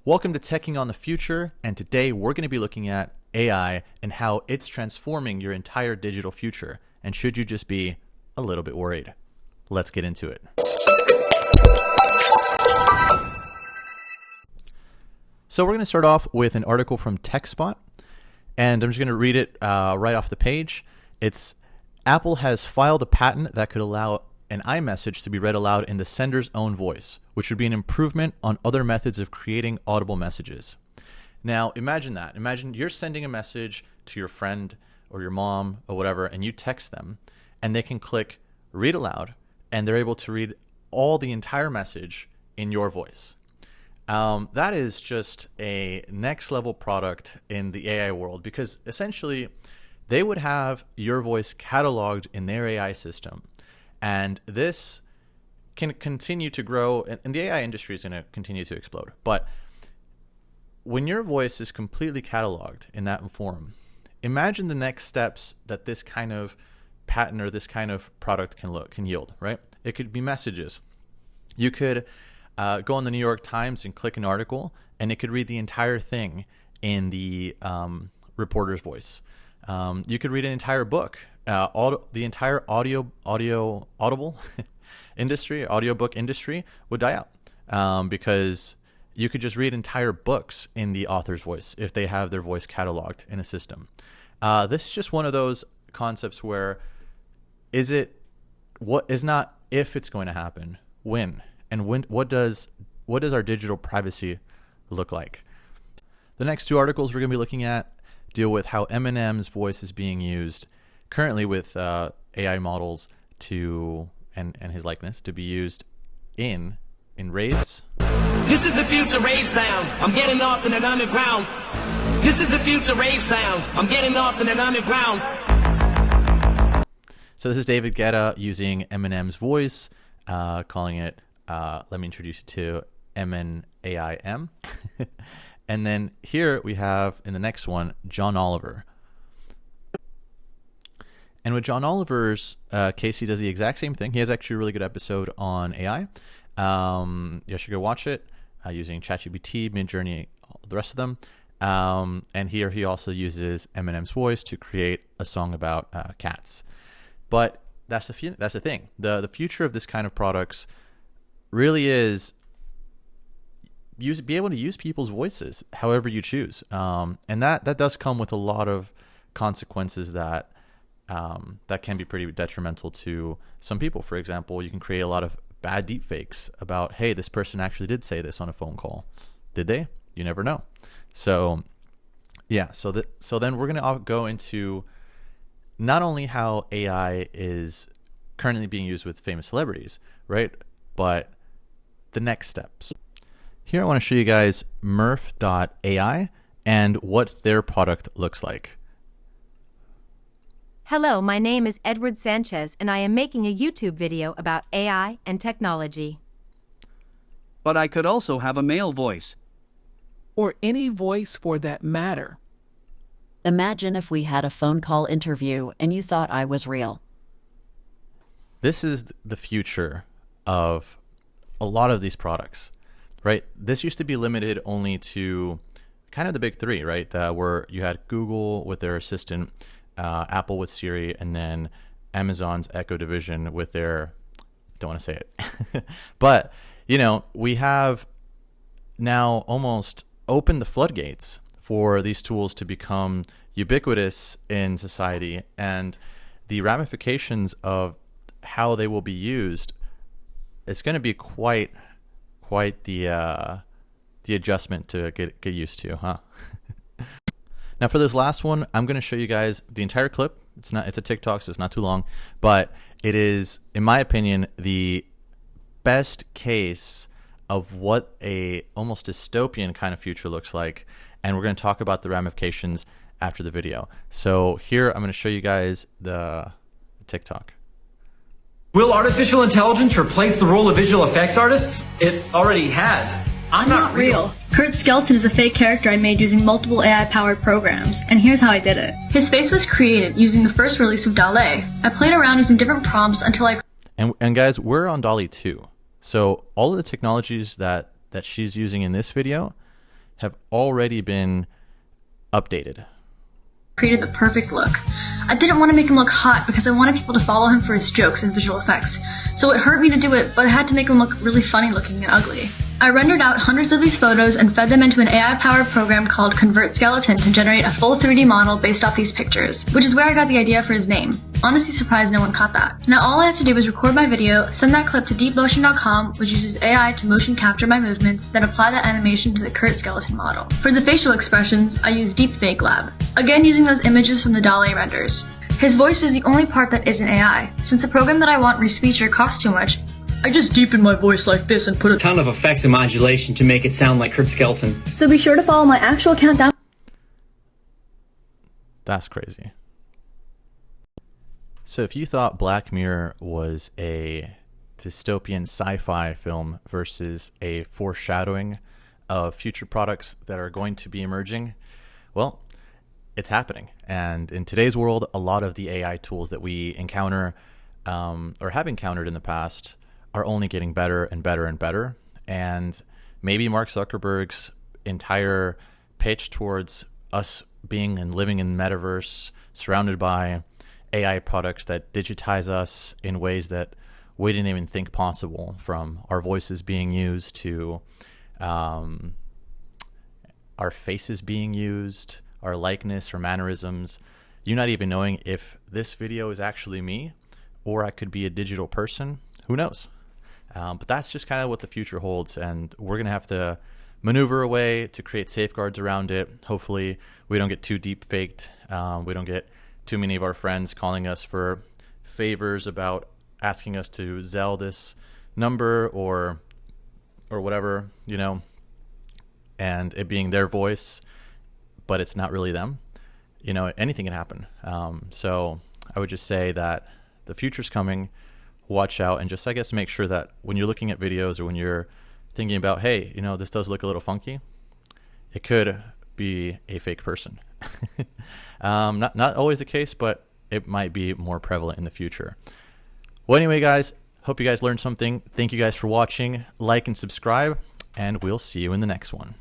Welcome to Teching on the Future, and today we're going to be looking at AI and how it's transforming your entire digital future. And should you just be a little bit worried? Let's get into it. So we're going to start off with an article from TechSpot, and I'm just going to read it right off the page. It's Apple has filed a patent that could allow an iMessage to be read aloud in the sender's own voice, which would be an improvement on other methods of creating audible messages. Now, imagine that. Imagine you're sending a message to your friend or your mom or whatever, and you text them, and they can click read aloud, and they're able to read the entire message in your voice. That is just a next level product in the AI world, because essentially they would have your voice cataloged in their AI system. And this can continue to grow, and the AI industry is going to continue to explode. But when your voice is completely cataloged in that form, imagine the next steps that this kind of patent or this kind of product can yield, right? It could be messages. You could go on the New York Times and click an article, and it could read the entire thing in the reporter's voice. You could read an entire book. The entire audible industry, audiobook industry would die out because you could just read entire books in the author's voice if they have their voice cataloged in a system. This is just one of those concepts where what is not if it's going to happen, when, and what does our digital privacy look like? The next two articles we're going to be looking at deal with how Eminem's voice is being used currently with AI models and his likeness to be used in raves. This is the future rave sound. I'm getting lost in an underground. This is the future rave sound. I'm getting lost in an underground. So this is David Guetta using Eminem's voice, calling it, let me introduce you to MNAIM. And then here we have, in the next one, John Oliver. And with John Oliver's case, he does the exact same thing. He has actually a really good episode on AI. You should go watch it using ChatGPT, Midjourney, the rest of them. And here he also uses Eminem's voice to create a song about cats. But that's the thing. The future of this kind of products really is be able to use people's voices however you choose. And that does come with a lot of consequences that can be pretty detrimental to some people. For example, you can create a lot of bad deepfakes about, hey, this person actually did say this on a phone call. Did they? You never know. So yeah, so then we're going to go into not only how AI is currently being used with famous celebrities, right? But the next steps. Here I want to show you guys murf.ai and what their product looks like. Hello, my name is Edward Sanchez, and I am making a YouTube video about AI and technology. But I could also have a male voice. Or any voice for that matter. Imagine if we had a phone call interview and you thought I was real. This is the future of a lot of these products, right? This used to be limited only to kind of the big three, right? Where you had Google with their assistant, Apple with Siri, and then Amazon's Echo division with their, don't want to say it. But, we have now almost opened the floodgates for these tools to become ubiquitous in society, and the ramifications of how they will be used, it's going to be quite the adjustment to get used to, huh? Now for this last one, I'm going to show you guys the entire clip. It's a TikTok, so it's not too long, but it is, in my opinion, the best case of what a almost dystopian kind of future looks like. And we're going to talk about the ramifications after the video. So here I'm going to show you guys the TikTok. Will artificial intelligence replace the role of visual effects artists? It already has. I'm not real. Kurt Skelton is a fake character I made using multiple AI-powered programs, and here's how I did it. His face was created using the first release of DALL-E. I played around using different prompts until I... And guys, we're on DALL-E 2. So all of the technologies that she's using in this video, have already been updated. Created the perfect look. I didn't want to make him look hot because I wanted people to follow him for his jokes and visual effects. So it hurt me to do it, but I had to make him look really funny looking and ugly. I rendered out hundreds of these photos and fed them into an AI-powered program called Convert Skeleton to generate a full 3D model based off these pictures, which is where I got the idea for his name. Honestly surprised no one caught that. Now all I have to do is record my video, send that clip to deepmotion.com, which uses AI to motion capture my movements, then apply that animation to the Kurt skeleton model. For the facial expressions, I use Deepfake Lab, again using those images from the DALL-E renders. His voice is the only part that isn't AI. Since the program that I want respeecher costs too much, I just deepen my voice like this and put a ton of effects and modulation to make it sound like Kurt Skeleton. So be sure to follow my actual account down. That's crazy. So if you thought Black Mirror was a dystopian sci-fi film versus a foreshadowing of future products that are going to be emerging, well, it's happening. And in today's world, a lot of the AI tools that we encounter or have encountered in the past are only getting better and better and better. And maybe Mark Zuckerberg's entire pitch towards us being and living in the metaverse, surrounded by AI products that digitize us in ways that we didn't even think possible, from our voices being used to our faces being used, our likeness or mannerisms, you not even knowing if this video is actually me or I could be a digital person. Who knows? But that's just kind of what the future holds, and we're going to have to maneuver a way to create safeguards around it. Hopefully we don't get too deep faked. We don't get too many of our friends calling us for favors about asking us to Zelle this number or whatever, you know, and it being their voice, but it's not really them. You know, anything can happen. So I would just say that the future's coming. Watch out, and just, I guess, make sure that when you're looking at videos or when you're thinking about, hey, you know, this does look a little funky, it could be a fake person. Not always the case, but it might be more prevalent in the future. Well, anyway, guys, hope you guys learned something. Thank you guys for watching. Like and subscribe, and we'll see you in the next one.